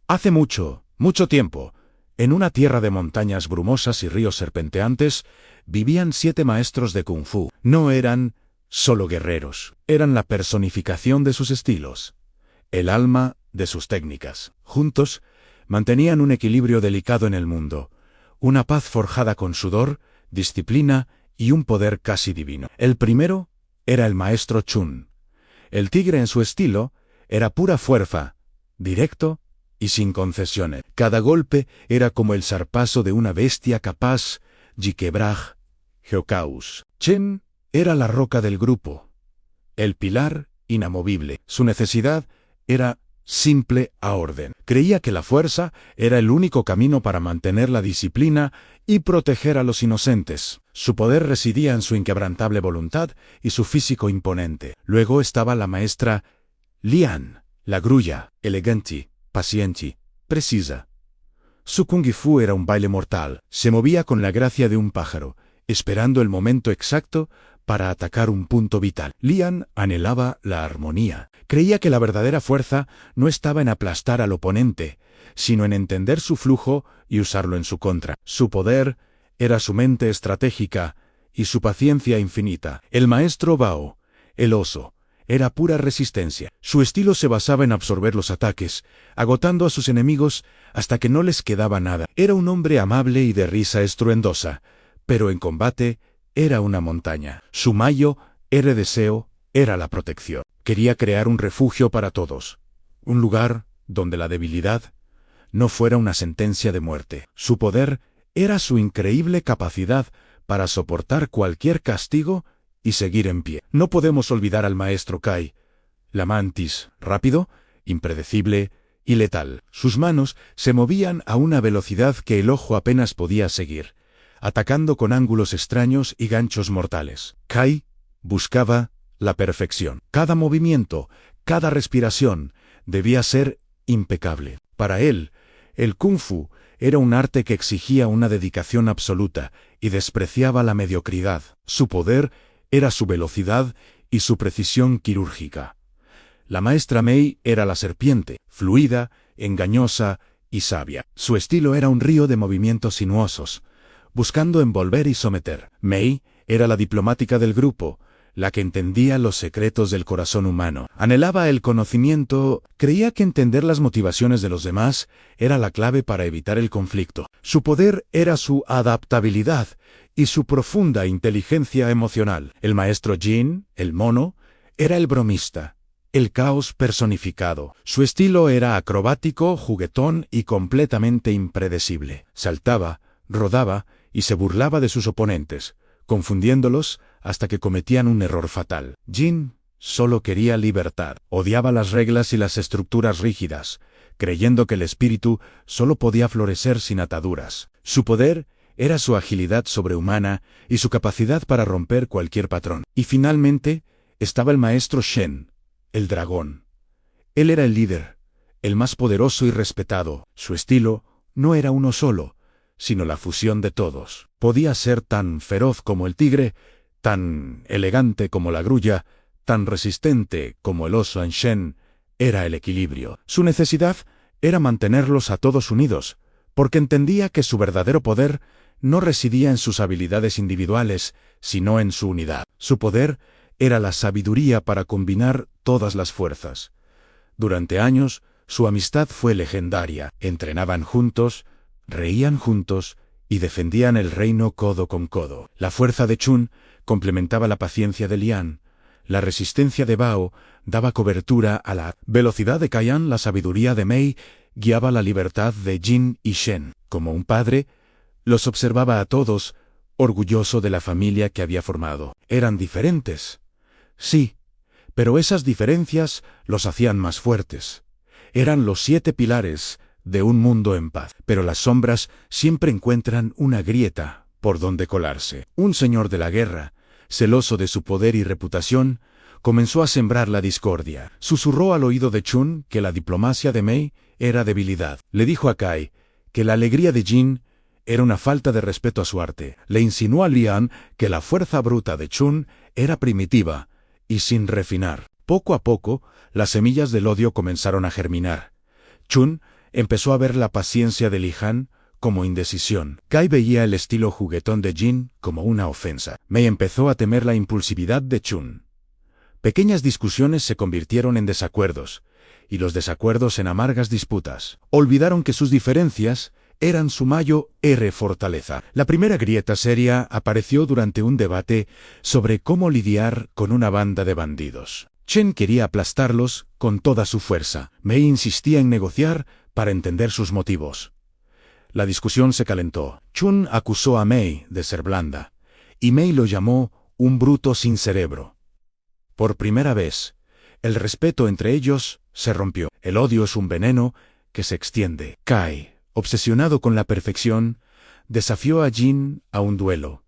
Hace mucho, mucho tiempo, en una tierra de montañas brumosas y ríos serpenteantes, vivían 7 maestros de Kung Fu. No eran solo guerreros, eran la personificación de sus estilos, el alma de sus técnicas. Juntos, mantenían un equilibrio delicado en el mundo, una paz forjada con sudor, disciplina y un poder casi divino. El primero era el maestro Chun. El tigre en su estilo era pura fuerza, directo y sin concesiones. Cada golpe era como el zarpazo de una bestia capaz de quebrar Geocaus. Chen era la roca del grupo, el pilar inamovible. Su necesidad era simple a orden. Creía que la fuerza era el único camino para mantener la disciplina y proteger a los inocentes. Su poder residía en su inquebrantable voluntad y su físico imponente. Luego estaba la maestra Lian, la grulla, elegante, paciente, precisa. Su kung fu era un baile mortal. Se movía con la gracia de un pájaro, esperando el momento exacto para atacar un punto vital. Lian anhelaba la armonía. Creía que la verdadera fuerza no estaba en aplastar al oponente, sino en entender su flujo y usarlo en su contra. Su poder era su mente estratégica y su paciencia infinita. El maestro Bao, el oso, era pura resistencia. Su estilo se basaba en absorber los ataques, agotando a sus enemigos hasta que no les quedaba nada. Era un hombre amable y de risa estruendosa, pero en combate era una montaña. Su mayo era deseo, era la protección. Quería crear un refugio para todos, un lugar donde la debilidad no fuera una sentencia de muerte. Su poder era su increíble capacidad para soportar cualquier castigo y seguir en pie. No podemos olvidar al maestro Kai, la mantis, rápido, impredecible y letal. Sus manos se movían a una velocidad que el ojo apenas podía seguir, atacando con ángulos extraños y ganchos mortales. Kai buscaba la perfección. Cada movimiento, cada respiración, debía ser impecable. Para él, el Kung Fu era un arte que exigía una dedicación absoluta y despreciaba la mediocridad. Su poder era su velocidad y su precisión quirúrgica. La maestra Mei era la serpiente, fluida, engañosa y sabia. Su estilo era un río de movimientos sinuosos, buscando envolver y someter. Mei era la diplomática del grupo, la que entendía los secretos del corazón humano. Anhelaba el conocimiento, creía que entender las motivaciones de los demás era la clave para evitar el conflicto. Su poder era su adaptabilidad y su profunda inteligencia emocional. El maestro Jin, el mono, era el bromista, el caos personificado. Su estilo era acrobático, juguetón y completamente impredecible. Saltaba, rodaba y se burlaba de sus oponentes, confundiéndolos hasta que cometían un error fatal. Jin solo quería libertad. Odiaba las reglas y las estructuras rígidas, creyendo que el espíritu solo podía florecer sin ataduras. Su poder era su agilidad sobrehumana y su capacidad para romper cualquier patrón. Y finalmente estaba el maestro Shen, el dragón. Él era el líder, el más poderoso y respetado. Su estilo no era uno solo, sino la fusión de todos. Podía ser tan feroz como el tigre, tan elegante como la grulla, tan resistente como el oso Anshen. Era el equilibrio. Su necesidad era mantenerlos a todos unidos, porque entendía que su verdadero poder no residía en sus habilidades individuales, sino en su unidad. Su poder era la sabiduría para combinar todas las fuerzas. Durante años, su amistad fue legendaria. Entrenaban juntos, reían juntos y defendían el reino codo con codo. La fuerza de Chun complementaba la paciencia de Lian. La resistencia de Bao daba cobertura a la velocidad de Kaiyan. La sabiduría de Mei guiaba la libertad de Jin y Shen. Como un padre, los observaba a todos, orgulloso de la familia que había formado. Eran diferentes, sí, pero esas diferencias los hacían más fuertes. Eran los 7 pilares de un mundo en paz. Pero las sombras siempre encuentran una grieta por donde colarse. Un señor de la guerra, celoso de su poder y reputación, comenzó a sembrar la discordia. Susurró al oído de Chun que la diplomacia de Mei era debilidad. Le dijo a Kai que la alegría de Jin era una falta de respeto a su arte. Le insinuó a Lian que la fuerza bruta de Chun era primitiva y sin refinar. Poco a poco, las semillas del odio comenzaron a germinar. Chun empezó a ver la paciencia de Li Han como indecisión. Kai veía el estilo juguetón de Jin como una ofensa. Mei empezó a temer la impulsividad de Chun. Pequeñas discusiones se convirtieron en desacuerdos, y los desacuerdos en amargas disputas. Olvidaron que sus diferencias eran su mayor fortaleza. La primera grieta seria apareció durante un debate sobre cómo lidiar con una banda de bandidos. Chen quería aplastarlos con toda su fuerza. Mei insistía en negociar para entender sus motivos. La discusión se calentó. Chun acusó a Mei de ser blanda, y Mei lo llamó un bruto sin cerebro. Por primera vez, el respeto entre ellos se rompió. El odio es un veneno que se extiende. Kai, obsesionado con la perfección, desafió a Jin a un duelo,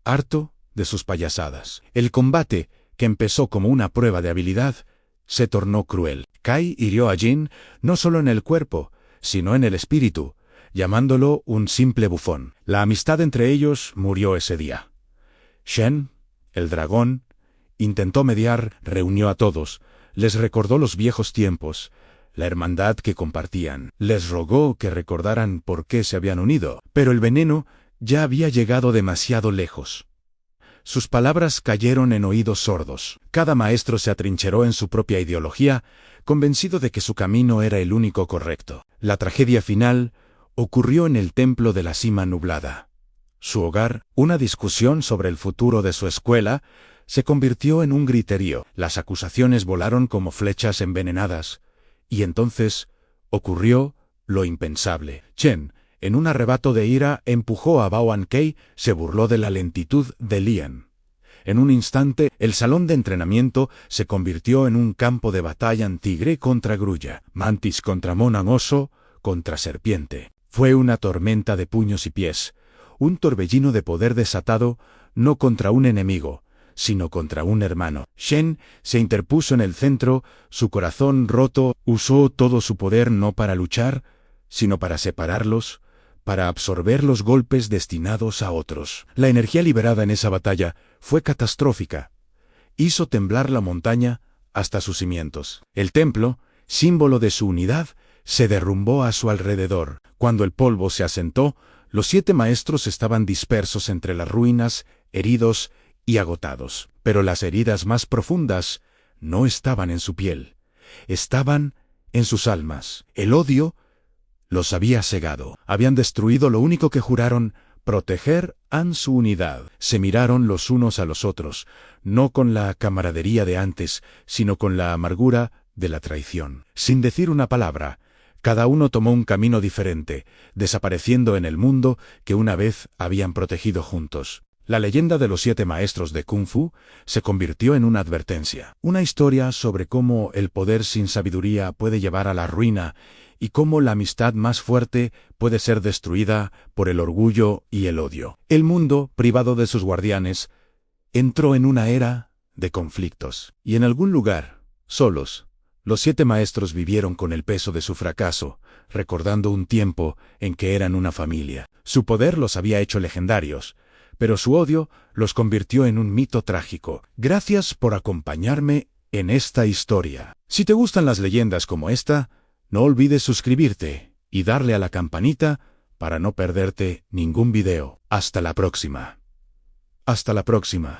harto de sus payasadas. El combate, que empezó como una prueba de habilidad, se tornó cruel. Kai hirió a Jin no solo en el cuerpo, sino en el espíritu, llamándolo un simple bufón. La amistad entre ellos murió ese día. Shen, el dragón, intentó mediar, reunió a todos, les recordó los viejos tiempos, la hermandad que compartían. Les rogó que recordaran por qué se habían unido, pero el veneno ya había llegado demasiado lejos. Sus palabras cayeron en oídos sordos. Cada maestro se atrincheró en su propia ideología, convencido de que su camino era el único correcto. La tragedia final ocurrió en el templo de la cima nublada. Su hogar, una discusión sobre el futuro de su escuela, se convirtió en un griterío. Las acusaciones volaron como flechas envenenadas. Y entonces ocurrió lo impensable. Chen, en un arrebato de ira, empujó a Bao Ankei, se burló de la lentitud de Lian. En un instante, el salón de entrenamiento se convirtió en un campo de batalla tigre contra grulla, mantis contra monan oso, contra serpiente. Fue una tormenta de puños y pies, un torbellino de poder desatado, no contra un enemigo, sino contra un hermano. Shen se interpuso en el centro, su corazón roto, usó todo su poder no para luchar, sino para separarlos, para absorber los golpes destinados a otros. La energía liberada en esa batalla fue catastrófica. Hizo temblar la montaña hasta sus cimientos. El templo, símbolo de su unidad, se derrumbó a su alrededor. Cuando el polvo se asentó, los 7 maestros estaban dispersos entre las ruinas, heridos y agotados. Pero las heridas más profundas no estaban en su piel, estaban en sus almas. El odio los había cegado. Habían destruido lo único que juraron proteger en su unidad. Se miraron los unos a los otros, no con la camaradería de antes, sino con la amargura de la traición. Sin decir una palabra, cada uno tomó un camino diferente, desapareciendo en el mundo que una vez habían protegido juntos. La leyenda de los 7 maestros de Kung Fu se convirtió en una advertencia. Una historia sobre cómo el poder sin sabiduría puede llevar a la ruina y cómo la amistad más fuerte puede ser destruida por el orgullo y el odio. El mundo, privado de sus guardianes, entró en una era de conflictos. Y en algún lugar, solos, los 7 maestros vivieron con el peso de su fracaso, recordando un tiempo en que eran una familia. Su poder los había hecho legendarios, pero su odio los convirtió en un mito trágico. Gracias por acompañarme en esta historia. Si te gustan las leyendas como esta, no olvides suscribirte y darle a la campanita para no perderte ningún video. Hasta la próxima. Hasta la próxima.